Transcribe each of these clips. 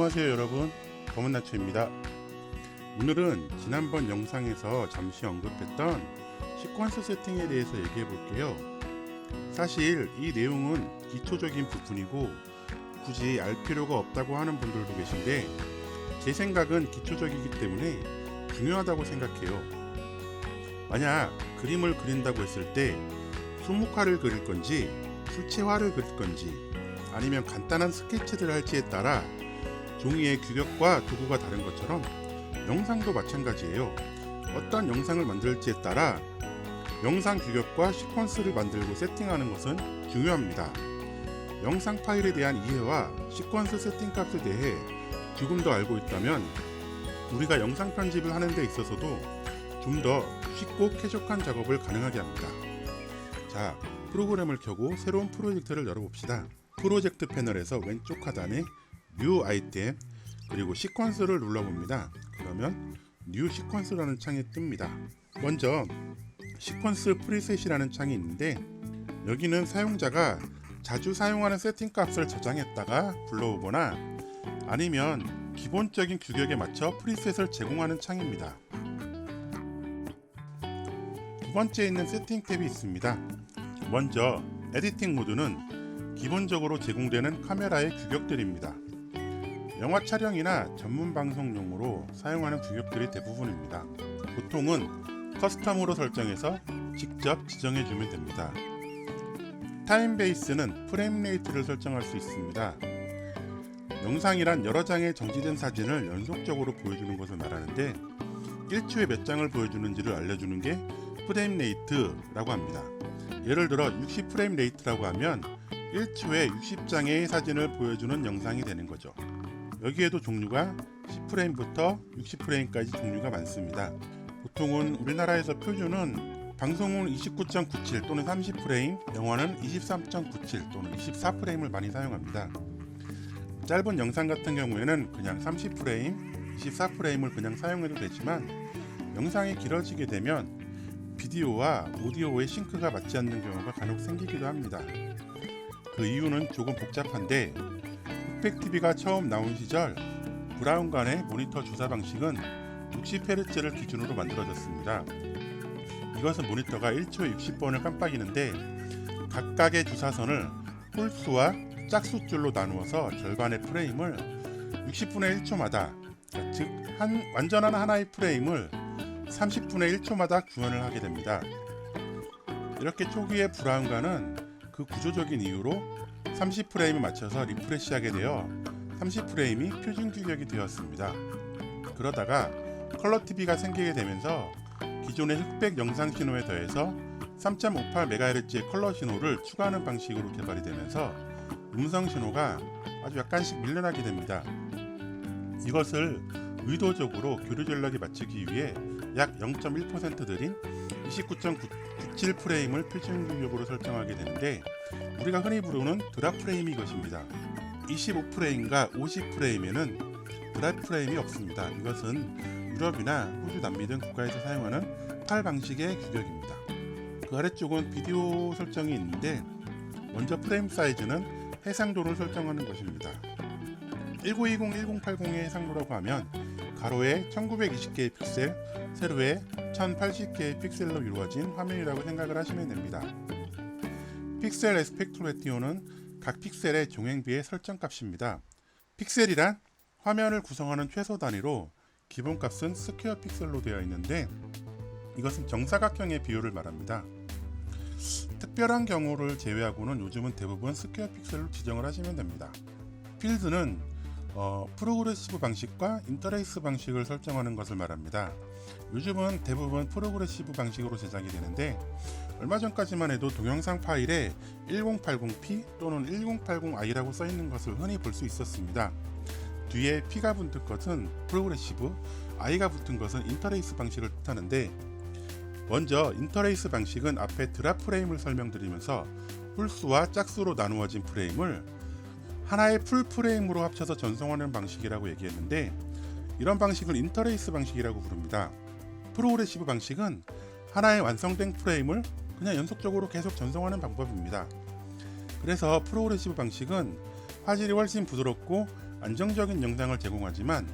안녕하세요 여러분, 검은나초입니다. 오늘은 지난번 영상에서 잠시 언급했던 시퀀스 세팅에 대해서 얘기해 볼게요. 사실 이 내용은 기초적인 부분이고 굳이 알 필요가 없다고 하는 분들도 계신데 제 생각은 기초적이기 때문에 중요하다고 생각해요. 만약 그림을 그린다고 했을 때 수묵화를 그릴 건지 수채화를 그릴 건지 아니면 간단한 스케치를 할지에 따라 종이의 규격과 도구가 다른 것처럼 영상도 마찬가지예요. 어떤 영상을 만들지에 따라 영상 규격과 시퀀스를 만들고 세팅하는 것은 중요합니다. 영상 파일에 대한 이해와 시퀀스 세팅 값에 대해 조금 더 알고 있다면 우리가 영상 편집을 하는 데 있어서도 좀 더 쉽고 쾌적한 작업을 가능하게 합니다. 자, 프로그램을 켜고 새로운 프로젝트를 열어봅시다. 프로젝트 패널에서 왼쪽 하단에 뉴 아이템 그리고 시퀀스를 눌러봅니다. 그러면 뉴 시퀀스라는 창이 뜹니다. 먼저 시퀀스 프리셋이라는 창이 있는데 여기는 사용자가 자주 사용하는 세팅 값을 저장했다가 불러오거나 아니면 기본적인 규격에 맞춰 프리셋을 제공하는 창입니다. 두 번째에 있는 세팅 탭이 있습니다. 먼저 에디팅 모드는 기본적으로 제공되는 카메라의 규격들입니다. 영화 촬영이나 전문 방송용으로 사용하는 규격들이 대부분입니다. 보통은 커스텀으로 설정해서 직접 지정해주면 됩니다. 타임 베이스는 프레임 레이트를 설정할 수 있습니다. 영상이란 여러 장의 정지된 사진을 연속적으로 보여주는 것을 말하는데 1초에 몇 장을 보여주는지를 알려주는 게 프레임 레이트라고 합니다. 예를 들어 60프레임 레이트라고 하면 1초에 60장의 사진을 보여주는 영상이 되는 거죠. 여기에도 종류가 10프레임부터 60프레임까지 종류가 많습니다. 보통은 우리나라에서 표준은 방송은 29.97 또는 30프레임, 영화는 23.97 또는 24프레임을 많이 사용합니다. 짧은 영상 같은 경우에는 그냥 30프레임, 24프레임을 그냥 사용해도 되지만 영상이 길어지게 되면 비디오와 오디오의 싱크가 맞지 않는 경우가 간혹 생기기도 합니다. 그 이유는 조금 복잡한데 흑백TV가 처음 나온 시절 브라운관의 모니터 주사 방식은 60Hz를 기준으로 만들어졌습니다. 이것은 모니터가 1초에 60번을 깜빡이는데 각각의 주사선을 홀수와 짝수줄로 나누어서 절반의 프레임을 60분의 1초마다 즉 완전한 하나의 프레임을 30분의 1초마다 구현을 하게 됩니다. 이렇게 초기의 브라운관은 그 구조적인 이유로 30프레임에 맞춰서 리프레시하게 되어 30프레임이 표준 규격이 되었습니다. 그러다가 컬러 TV가 생기게 되면서 기존의 흑백 영상 신호에 더해서 3.58MHz의 컬러 신호를 추가하는 방식으로 개발이 되면서 음성 신호가 아주 약간씩 밀려나게 됩니다. 이것을 의도적으로 교류 전략에 맞추기 위해 약 0.1% 느린 29.97프레임을 표준 규격으로 설정하게 되는데 우리가 흔히 부르는 드랍 프레임이 이것입니다. 25프레임과 50프레임에는 드랍 프레임이 없습니다. 이것은 유럽이나 호주, 남미 등 국가에서 사용하는 PAL 방식의 규격입니다. 그 아래쪽은 비디오 설정이 있는데 먼저 프레임 사이즈는 해상도를 설정하는 것입니다. 1920-1080의 해상도라고 하면 가로에 1920개의 픽셀, 세로에 1080개의 픽셀로 이루어진 화면이라고 생각을 하시면 됩니다. 픽셀 애스펙트 레티오는 각 픽셀의 종횡비의 설정값입니다. 픽셀이란 화면을 구성하는 최소 단위로 기본값은 스퀘어 픽셀로 되어 있는데 이것은 정사각형의 비율을 말합니다. 특별한 경우를 제외하고는 요즘은 대부분 스퀘어 픽셀로 지정을 하시면 됩니다. 필드는 프로그레시브 방식과 인터레이스 방식을 설정하는 것을 말합니다. 요즘은 대부분 프로그레시브 방식으로 제작이 되는데 얼마 전까지만 해도 동영상 파일에 1080p 또는 1080i라고 써있는 것을 흔히 볼 수 있었습니다. 뒤에 P가 붙은 것은 프로그레시브, I가 붙은 것은 인터레이스 방식을 뜻하는데 먼저 인터레이스 방식은 앞에 드랍 프레임을 설명드리면서 홀수와 짝수로 나누어진 프레임을 하나의 풀 프레임으로 합쳐서 전송하는 방식이라고 얘기했는데 이런 방식을 인터레이스 방식이라고 부릅니다. 프로그레시브 방식은 하나의 완성된 프레임을 그냥 연속적으로 계속 전송하는 방법입니다. 그래서 프로그레시브 방식은 화질이 훨씬 부드럽고 안정적인 영상을 제공하지만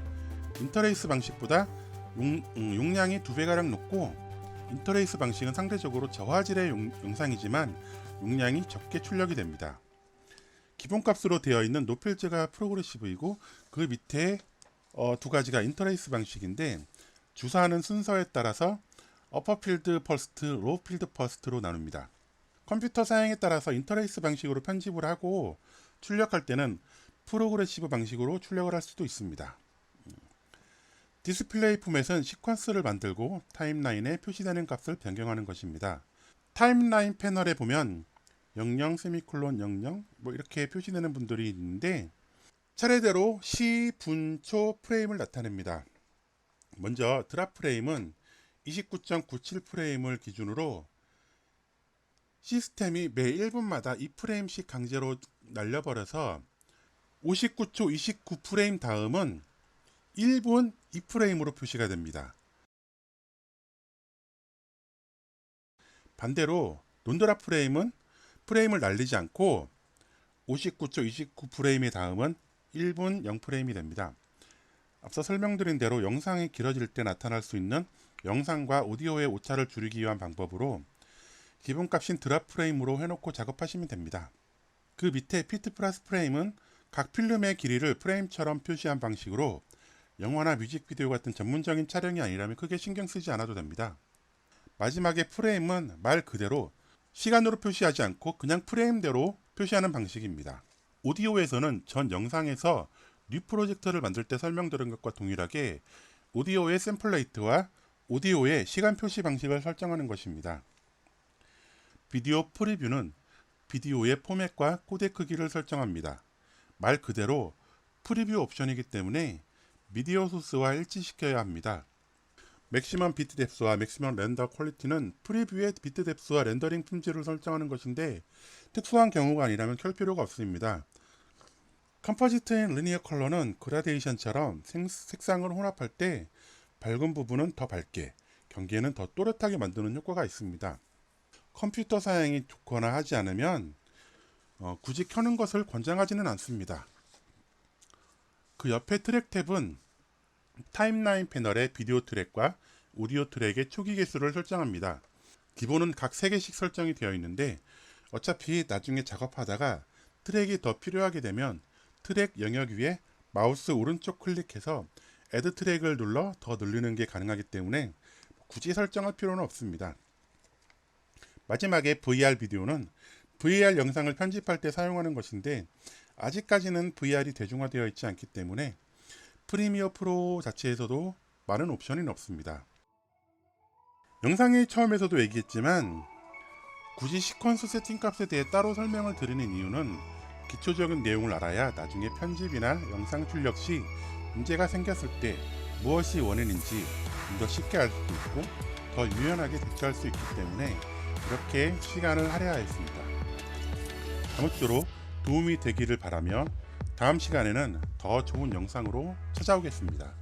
인터레이스 방식보다 용량이 2배가량 높고, 인터레이스 방식은 상대적으로 저화질의 영상이지만 용량이 적게 출력이 됩니다. 기본값으로 되어 있는 노필드가 프로그레시브이고, 그 밑에 두 가지가 인터레이스 방식인데, 주사하는 순서에 따라서 어퍼필드 퍼스트, 로우필드 퍼스트로 나눕니다. 컴퓨터 사양에 따라서 인터레이스 방식으로 편집을 하고 출력할 때는 프로그레시브 방식으로 출력을 할 수도 있습니다. 디스플레이 포맷은 시퀀스를 만들고 타임라인에 표시되는 값을 변경하는 것입니다. 타임라인 패널에 보면 00, 세미콜론 00 이렇게 표시되는 분들이 있는데, 차례대로 시, 분, 초 프레임을 나타냅니다. 먼저 드랍 프레임은 29.97 프레임을 기준으로 시스템이 매 1분마다 2프레임씩 강제로 날려버려서 59초 29프레임 다음은 1분 2프레임으로 표시가 됩니다. 반대로 논드랍 프레임은 프레임을 날리지 않고 59초 29프레임의 다음은 1분 0프레임이 됩니다. 앞서 설명드린 대로 영상이 길어질 때 나타날 수 있는 영상과 오디오의 오차를 줄이기 위한 방법으로 기본값인 드랍 프레임으로 해놓고 작업하시면 됩니다. 그 밑에 피트 플러스 프레임은 각 필름의 길이를 프레임처럼 표시한 방식으로 영화나 뮤직비디오 같은 전문적인 촬영이 아니라면 크게 신경 쓰지 않아도 됩니다. 마지막에 프레임은 말 그대로 시간으로 표시하지 않고 그냥 프레임대로 표시하는 방식입니다. 오디오에서는 전 영상에서 뉴 프로젝터를 만들 때 설명드린 것과 동일하게 오디오의 샘플레이트와 오디오의 시간 표시 방식을 설정하는 것입니다. 비디오 프리뷰는 비디오의 포맷과 코덱 크기를 설정합니다. 말 그대로 프리뷰 옵션이기 때문에 미디어 소스와 일치시켜야 합니다. 맥시멈 비트 뎁스와 맥시멈 렌더 퀄리티는 프리뷰의 비트 뎁스와 렌더링 품질을 설정하는 것인데, 특수한 경우가 아니라면 켤 필요가 없습니다. 컴포지트 앤 리니어 컬러는 그라데이션처럼 색상을 혼합할 때 밝은 부분은 더 밝게, 경계는 더 또렷하게 만드는 효과가 있습니다. 컴퓨터 사양이 좋거나 하지 않으면 굳이 켜는 것을 권장하지는 않습니다. 그 옆에 트랙 탭은 타임라인 패널의 비디오 트랙과 오디오 트랙의 초기 개수를 설정합니다. 기본은 각 3개씩 설정이 되어 있는데, 어차피 나중에 작업하다가 트랙이 더 필요하게 되면 트랙 영역 위에 마우스 오른쪽 클릭해서 애드 트랙을 눌러 더 늘리는 게 가능하기 때문에 굳이 설정할 필요는 없습니다. 마지막에 VR 비디오는 VR 영상을 편집할 때 사용하는 것인데, 아직까지는 VR이 대중화되어 있지 않기 때문에 프리미어 프로 자체에서도 많은 옵션이 없습니다. 영상의 처음에서도 얘기했지만 굳이 시퀀스 세팅 값에 대해 따로 설명을 드리는 이유는 기초적인 내용을 알아야 나중에 편집이나 영상 출력 시 문제가 생겼을 때 무엇이 원인인지 좀 더 쉽게 알 수도 있고 더 유연하게 대처할 수 있기 때문에 이렇게 시간을 할애하였습니다. 아무쪼록 도움이 되기를 바라며 다음 시간에는 더 좋은 영상으로 찾아오겠습니다.